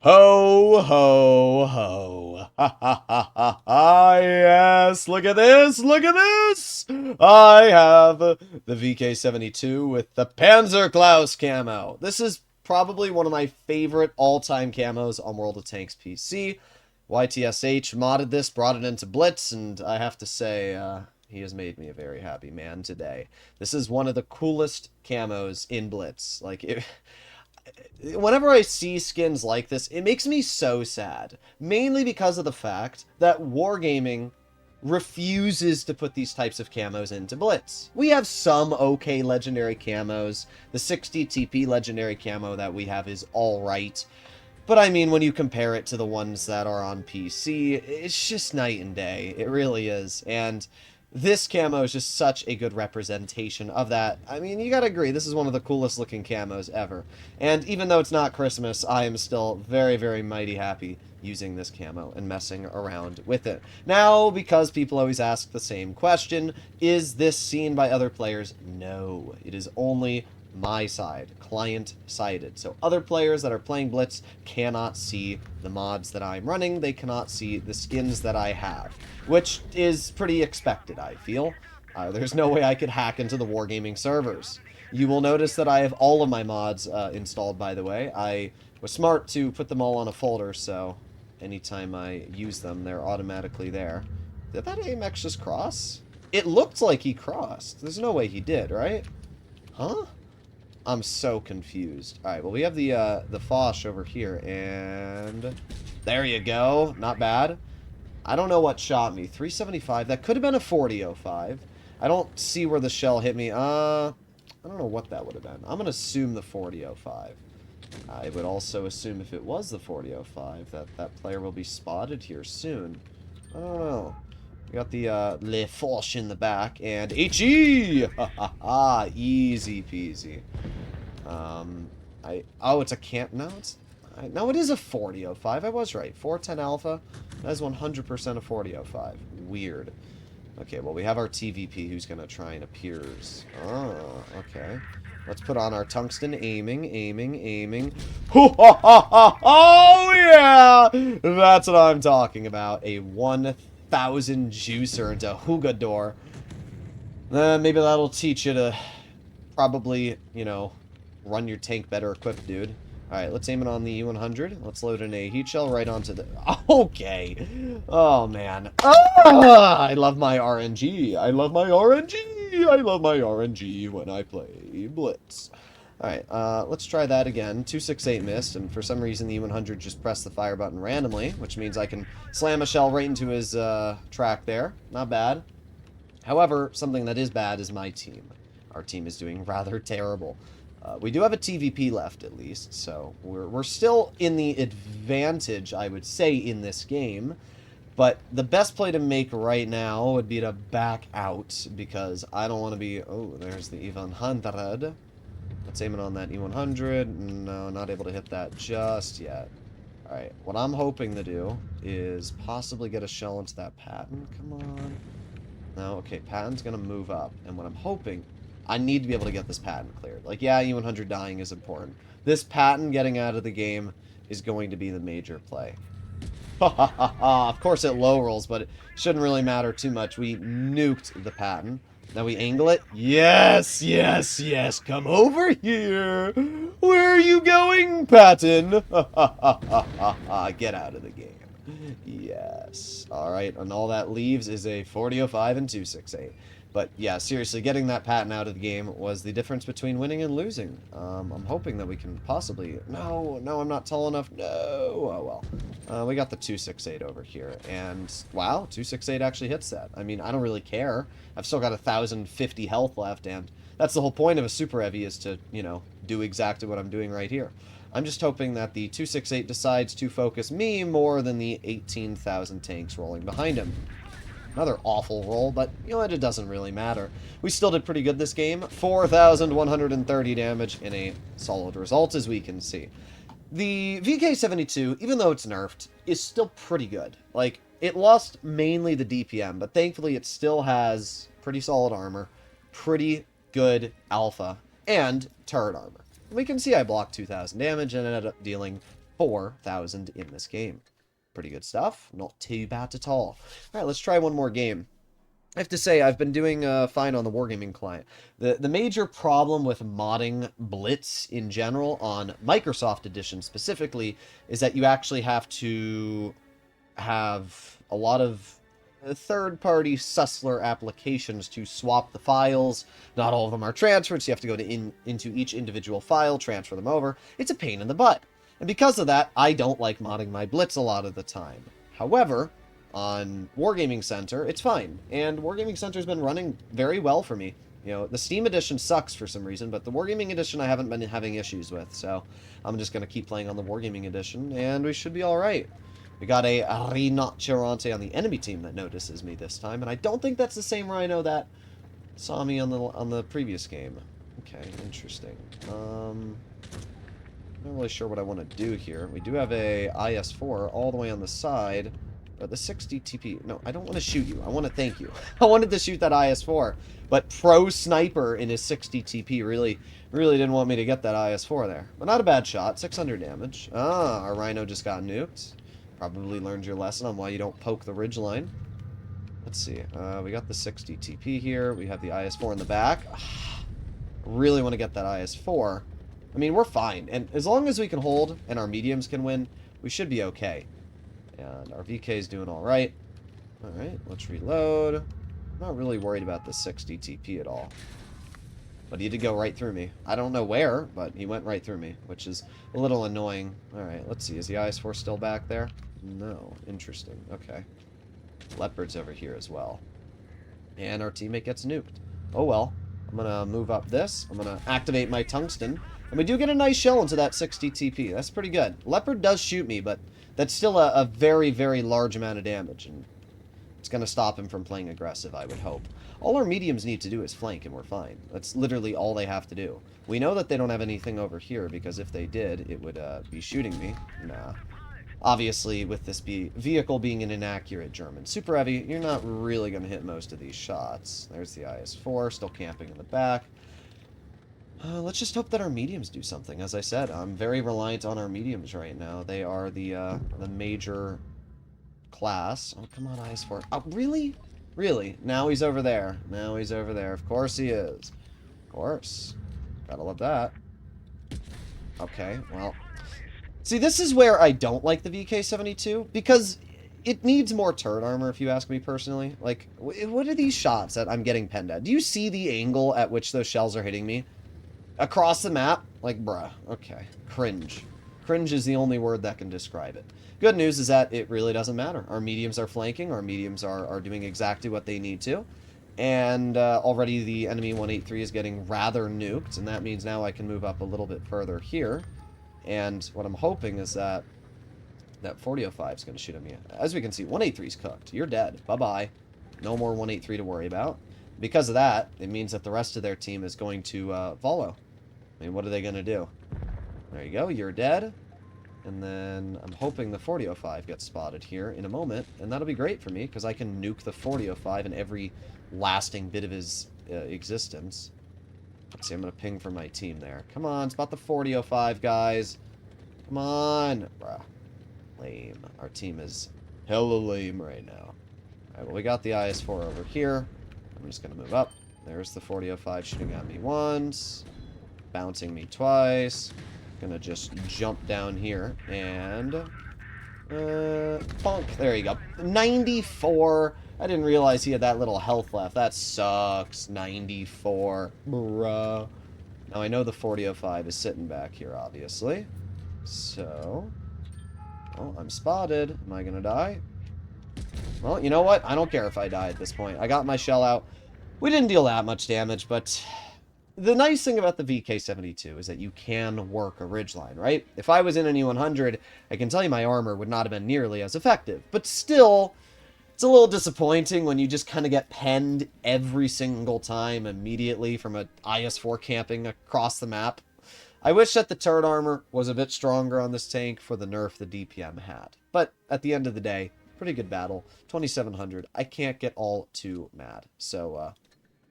Ho, ho, ho. Ha, ha, ha, ha, ha. Yes, look at this, look at this. I have the VK72 with the Panzerklaus camo. This is probably one of my favorite all-time camos on World of Tanks PC. YTSH modded this, brought it into Blitz, and I have to say, he has made me a very happy man today. This is one of the coolest camos in Blitz. Whenever I see skins like this, it makes me so sad. Mainly because of the fact that Wargaming refuses to put these types of camos into Blitz. We have some okay legendary camos. The 60 TP legendary camo that we have is alright. But I mean, when you compare it to the ones that are on PC, it's just night and day. It really is. And this camo is just such a good representation of that. I mean, you gotta agree, this is one of the coolest looking camos ever. And even though it's not Christmas, I am still very, very mighty happy using this camo and messing around with it. Now, because people always ask the same question, is this seen by other players? No. It is only my side, client-sided. So other players that are playing Blitz cannot see the mods that I'm running. They cannot see the skins that I have, which is pretty expected, I feel. There's no way I could hack into the Wargaming servers. You will notice that I have all of my mods installed, by the way. I was smart to put them all on a folder, so anytime I use them, they're automatically there. Did that AMX just cross? It looked like he crossed. There's no way he did, right? Huh? I'm so confused. Alright, well, we have the Foch over here, and there you go. Not bad. I don't know what shot me. 375. That could have been a 4005. I don't see where the shell hit me. I don't know what that would have been. I'm going to assume the 4005. I would also assume if it was the 4005 that that player will be spotted here soon. I don't know. We got the Le Foch in the back, and HE! Ha ha ha! Easy peasy. Oh, it's a camp. No, no, it is a 4005. I was right. 410 Alpha. That is 100% a 4005. Weird. Okay, well, we have our TVP who's going to try and appears. Oh, okay. Let's put on our tungsten aiming, aiming, aiming. Oh, yeah! That's what I'm talking about. A 1,000 juicer into Hugador. Maybe that'll teach you to probably, you know, run your tank better equipped, dude. Alright, let's aim it on the E100. Let's load in a heat shell right onto the... Okay! Oh, man. Ah! I love my RNG. I love my RNG. I love my RNG when I play Blitz. Alright, let's try that again. 268 missed, and for some reason the E100 just pressed the fire button randomly, which means I can slam a shell right into his track there. Not bad. However, something that is bad is my team. Our team is doing rather terrible. We do have a TVP left, at least, so we're still in the advantage, I would say, in this game. But the best play to make right now would be to back out, because I don't want to be... Oh, there's the E100. Let's aim it on that E100. No, not able to hit that just yet. Alright, what I'm hoping to do is possibly get a shell into that Patton. Come on. No, okay, Patton's going to move up, and what I'm hoping... I need to be able to get this Patton cleared. Like, yeah, E100 dying is important. This Patton getting out of the game is going to be the major play. Ha ha ha ha. Of course it low rolls, but it shouldn't really matter too much. We nuked the Patton. Now we angle it. Yes, yes, yes. Come over here. Where are you going, Patton? Ha ha ha ha ha ha. Get out of the game. Yes. Alright, and all that leaves is a 4005 and 268. But yeah, seriously, getting that Patton out of the game was the difference between winning and losing. I'm hoping that we can possibly... No, I'm not tall enough. No. Oh, well. We got the 268 over here. And, wow, 268 actually hits that. I mean, I don't really care. I've still got 1,050 health left, and that's the whole point of a Super Heavy is to, you know, do exactly what I'm doing right here. I'm just hoping that the 268 decides to focus me more than the 18,000 tanks rolling behind him. Another awful roll, but you know what, it doesn't really matter. We still did pretty good this game. 4,130 damage in a solid result, as we can see. The VK72, even though it's nerfed, is still pretty good. Like, it lost mainly the DPM, but thankfully it still has pretty solid armor, pretty good alpha, and turret armor. We can see I blocked 2,000 damage and ended up dealing 4,000 in this game. Pretty good stuff. Not too bad at all. Alright, let's try one more game. I have to say, I've been doing fine on the Wargaming client. The major problem with modding Blitz in general, on Microsoft Edition specifically, is that you actually have to have a lot of third-party Sussler applications to swap the files. Not all of them are transferred, so you have to go into each individual file, transfer them over. It's a pain in the butt. And because of that, I don't like modding my Blitz a lot of the time. However, on Wargaming Center, it's fine. And Wargaming Center's been running very well for me. You know, the Steam Edition sucks for some reason, but the Wargaming Edition I haven't been having issues with. So I'm just going to keep playing on the Wargaming Edition, and we should be alright. We got a Rhinoceronte on the enemy team that notices me this time, and I don't think that's the same Rhino that saw me on the previous game. Okay, interesting. I'm not really sure what I want to do here. We do have a IS-4 all the way on the side. But the 60 TP... No, I don't want to shoot you. I want to thank you. I wanted to shoot that IS-4. But Pro Sniper in his 60 TP really didn't want me to get that IS-4 there. But not a bad shot. 600 damage. Ah, our Rhino just got nuked. Probably learned your lesson on why you don't poke the ridgeline. Let's see. We got the 60 TP here. We have the IS-4 in the back. Really want to get that IS-4. I mean, we're fine. And as long as we can hold and our mediums can win, we should be okay. And our VK is doing alright. Alright, let's reload. I'm not really worried about the 60 TP at all. But he did go right through me. I don't know where, but he went right through me, which is a little annoying. Alright, let's see. Is the IS-4 still back there? No. Interesting. Okay. Leopard's over here as well. And our teammate gets nuked. Oh well. I'm going to move up this. I'm going to activate my tungsten. And we do get a nice shell into that 60 TP. That's pretty good. Leopard does shoot me, but that's still a very, very large amount of damage. And it's going to stop him from playing aggressive, I would hope. All our mediums need to do is flank, and we're fine. That's literally all they have to do. We know that they don't have anything over here, because if they did, it would be shooting me. Nah. Obviously, with this vehicle being an inaccurate German super heavy, you're not really going to hit most of these shots. There's the IS-4, still camping in the back. Let's just hope that our mediums do something. As I said, I'm very reliant on our mediums right now. They are the major class. Oh, come on, IS-4. Oh, really? Really? Now he's over there. Now he's over there. Of course he is. Of course. Gotta love that. Okay, well. See, this is where I don't like the VK-72, because it needs more turret armor, if you ask me personally. Like, what are these shots that I'm getting penned at? Do you see the angle at which those shells are hitting me? Across the map? Like, bruh. Okay. Cringe. Cringe is the only word that can describe it. Good news is that it really doesn't matter. Our mediums are flanking. Our mediums are doing exactly what they need to. And already the enemy 183 is getting rather nuked. And that means now I can move up a little bit further here. And what I'm hoping is that that 4005 is going to shoot at me. As we can see, 183 is cooked. You're dead. Bye-bye. No more 183 to worry about. Because of that, it means that the rest of their team is going to follow. I mean, what are they going to do? There you go. You're dead. And then I'm hoping the 4005 gets spotted here in a moment. And that'll be great for me, because I can nuke the 4005 in every lasting bit of his existence. Let's see, I'm going to ping for my team there. Come on, spot the 4005, guys. Come on. Bruh. Lame. Our team is hella lame right now. Alright, well, we got the IS-4 over here. I'm just going to move up. There's the 4005 shooting at me once. Bouncing me twice. Gonna just jump down here. And... bonk. There you go. 94. I didn't realize he had that little health left. That sucks. 94. Bruh. Now, I know the 4005 is sitting back here, obviously. So... oh, I'm spotted. Am I gonna die? Well, you know what? I don't care if I die at this point. I got my shell out. We didn't deal that much damage, but... the nice thing about the VK-72 is that you can work a ridgeline, right? If I was in an E100, I can tell you my armor would not have been nearly as effective. But still, it's a little disappointing when you just kind of get penned every single time immediately from an IS-4 camping across the map. I wish that the turret armor was a bit stronger on this tank for the nerf the DPM had. But at the end of the day, pretty good battle. 2700. I can't get all too mad. So,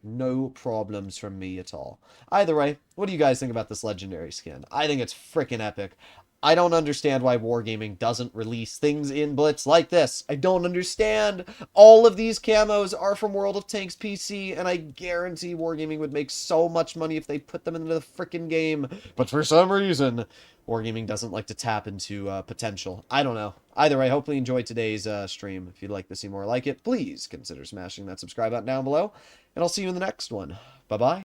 no problems from me at all. Either way, what do you guys think about this legendary skin? I think it's freaking epic. I don't understand why Wargaming doesn't release things in Blitz like this. I don't understand. All of these camos are from World of Tanks PC, and I guarantee Wargaming would make so much money if they put them into the frickin' game. But for some reason, Wargaming doesn't like to tap into potential. I don't know. Either way, hopefully you enjoyed today's stream. If you'd like to see more like it, please consider smashing that subscribe button down below, and I'll see you in the next one. Bye-bye.